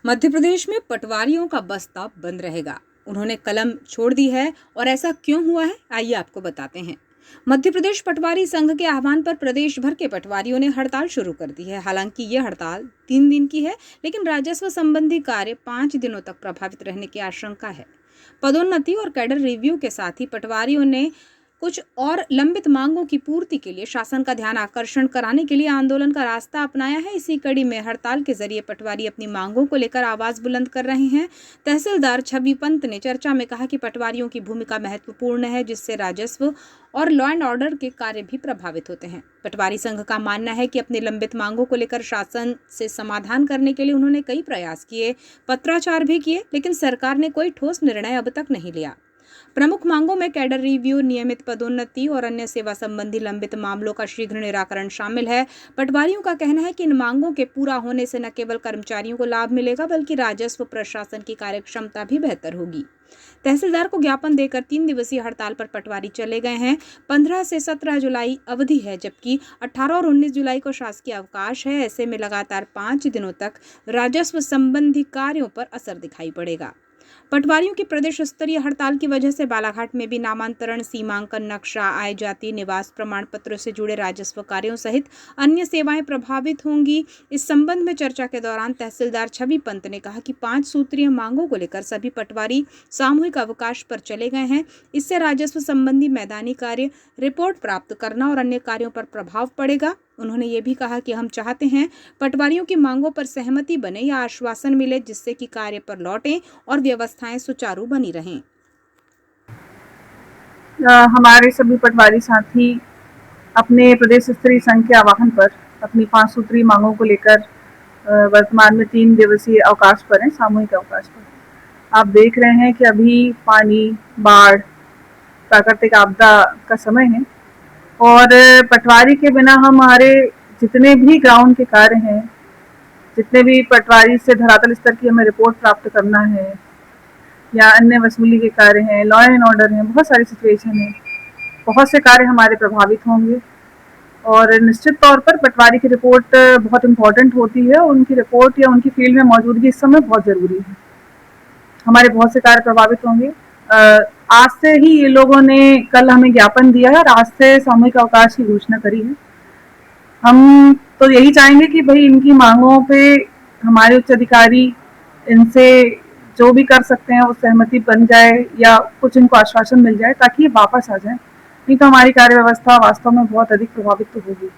मध्य प्रदेश में पटवारियों का बस्ता बंद रहेगा। उन्होंने कलम छोड़ दी है और ऐसा क्यों हुआ है, आइए आपको बताते हैं। मध्य प्रदेश पटवारी संघ के आह्वान पर प्रदेश भर के पटवारियों ने हड़ताल शुरू कर दी है। हालांकि ये हड़ताल 3 दिन की है, लेकिन राजस्व संबंधी कार्य 5 दिनों तक प्रभावित रहने की आशंका है। पदोन्नति और कैडर रिव्यू के साथ ही पटवारियों ने कुछ और लंबित मांगों की पूर्ति के लिए शासन का ध्यान आकर्षण कराने के लिए आंदोलन का रास्ता अपनाया है। इसी कड़ी में हड़ताल के जरिए पटवारी अपनी मांगों को लेकर आवाज बुलंद कर रहे हैं। तहसीलदार छवि पंत ने चर्चा में कहा कि पटवारियों की भूमिका महत्वपूर्ण है, जिससे राजस्व और लॉ एंड ऑर्डर के कार्य भी प्रभावित होते हैं। पटवारी संघ का मानना है कि अपनी लंबित मांगों को लेकर शासन से समाधान करने के लिए उन्होंने कई प्रयास किए, पत्राचार भी किए, लेकिन सरकार ने कोई ठोस निर्णय अब तक नहीं लिया। प्रमुख मांगों में कैडर रिव्यू, नियमित पदोन्नति और अन्य सेवा संबंधी लंबित मामलों का शीघ्र निराकरण शामिल है। पटवारियों का कहना है कि इन मांगों के पूरा होने से न केवल कर्मचारियों को लाभ मिलेगा, बल्कि राजस्व प्रशासन की कार्यक्षमता भी बेहतर होगी। तहसीलदार को ज्ञापन देकर 3 दिवसीय हड़ताल पर पटवारी चले गए हैं। 15 से 17 जुलाई अवधि है, जबकि 18 और 19 जुलाई को शासकीय अवकाश है। ऐसे में लगातार 5 दिनों तक राजस्व संबंधी कार्यों पर असर दिखाई पड़ेगा। पटवारियों की प्रदेश स्तरीय हड़ताल की वजह से बालाघाट में भी नामांतरण, सीमांकन नक्शा, आय जाति, निवास प्रमाण पत्र से जुड़े राजस्व कार्यों सहित अन्य सेवाएं प्रभावित होंगी। इस संबंध में चर्चा के दौरान तहसीलदार छवि पंत ने कहा कि 5 सूत्रीय मांगों को लेकर सभी पटवारी सामूहिक अवकाश पर चले गए हैं। इससे राजस्व संबंधी मैदानी कार्य, रिपोर्ट प्राप्त करना और अन्य कार्यों पर प्रभाव पड़ेगा। उन्होंने ये भी कहा कि हम चाहते हैं पटवारियों की मांगों पर सहमति बने या आश्वासन मिले, जिससे कि कार्य पर लौटें और व्यवस्थाएं सुचारू बनी रहें। हमारे सभी पटवारी साथी अपने प्रदेश स्तरीय संघ के आह्वान पर अपनी 5 सूत्रीय मांगों को लेकर वर्तमान में 3 दिवसीय अवकाश पर हैं, सामूहिक अवकाश पर। आप देख रहे हैं कि अभी पानी, बाढ़, प्राकृतिक आपदा का समय है और पटवारी के बिना हमारे जितने भी ग्राउंड के कार्य हैं, जितने भी पटवारी से धरातल स्तर की हमें रिपोर्ट प्राप्त करना है या अन्य वसूली के कार्य हैं, लॉ एंड ऑर्डर हैं, बहुत सारी सिचुएशन है, बहुत से कार्य हमारे प्रभावित होंगे। और निश्चित तौर पर पटवारी की रिपोर्ट बहुत इम्पोर्टेंट होती है। उनकी रिपोर्ट या उनकी फील्ड में मौजूदगी इस समय बहुत ज़रूरी है। हमारे बहुत से कार्य प्रभावित होंगे। आज से ही ये लोगों ने कल हमें ज्ञापन दिया है और आज से सामूहिक अवकाश की घोषणा करी है। हम तो यही चाहेंगे कि भाई इनकी मांगों पे हमारे उच्च अधिकारी इनसे जो भी कर सकते हैं वो सहमति बन जाए या कुछ इनको आश्वासन मिल जाए, ताकि ये वापस आ जाए। नहीं तो हमारी कार्य व्यवस्था वास्तव में बहुत अधिक प्रभावित तो होगी।